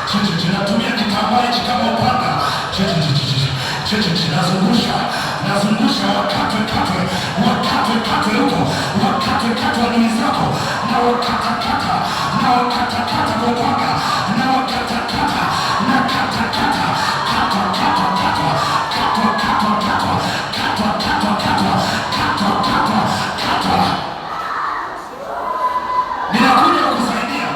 Natumia kitambaa hichi kama upanga. Nazungusha wakatwe huko, wakatwe adui zako, na wakatakata kwa upanga, na wakatakata, na katakata, ninakuja kukusaidia.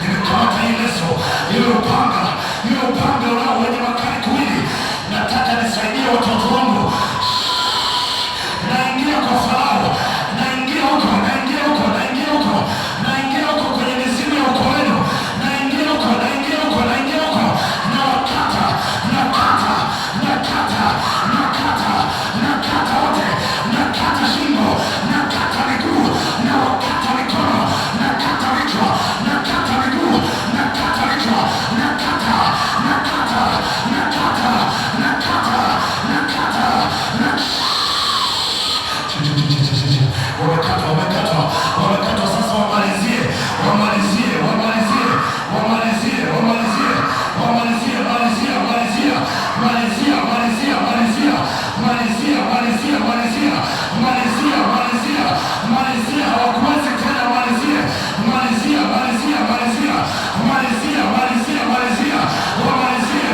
Nimekamata hii leso, ile upanga unao wenye makali kuwili. Nataka nisaidie watoto wangu. Naingia kwa Farao, naingia huko kwenye mizimu ya ukoo wenu, naingia huko, na wakata wote, nakata shingo, nakata miguu, na wakata mikono, nakata vichwa, nakata miguu, nakata vichwa, nakata. Wamekatwa sasa, wamalizie. Hawakuwezi tena, malizia. Wamalizie.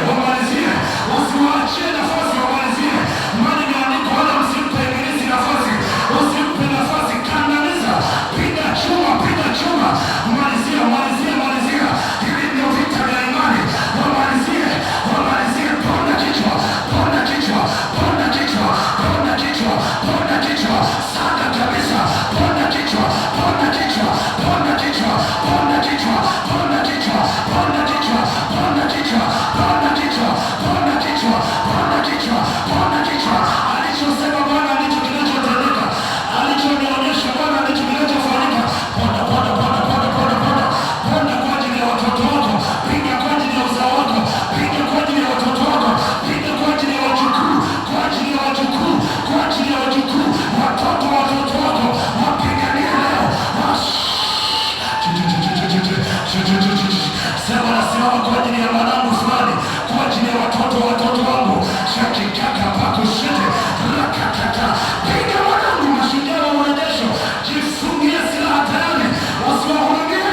Usiwaachie nafasi, wamalizie. Maana imeandikwa, wala msimpe ibilisi nafasi. Usimpe nafasi, kandamiza. Piga chuma. Malizia. Hivi ndio vita vya imani. Wamalizie. Ponda kichwa. Saga kabisa. Ponda kichwa. Alichosema Bwana ndicho kinachotendeka. Alichonionyesha Bwana ndicho kinachofanyika. Ponda kwa ajili ya watoto wako. Piga kwa ajili ya uzao wako. Piga kwa ajili ya watoto wako. Piga kwa ajili ya wajukuu. Watoto wako wapiganie leo. Sema nasimama kwa ajili ya mwanangu fulani, kwa ajili ya watoto wangu. Shakikaka pakushite rakatata. Piga mwanangu, mashujaa wa urejesho. Jifungie silaha tayari, usiwahurumie.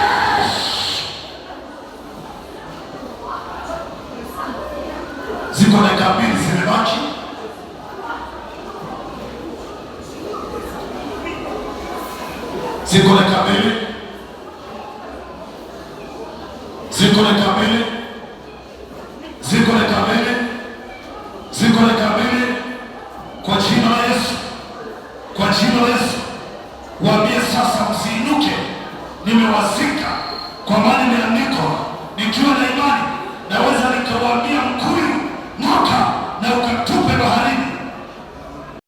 Ziko dakika 2 zimebaki. Ziko dakika mbili. Ziko dakika mbili.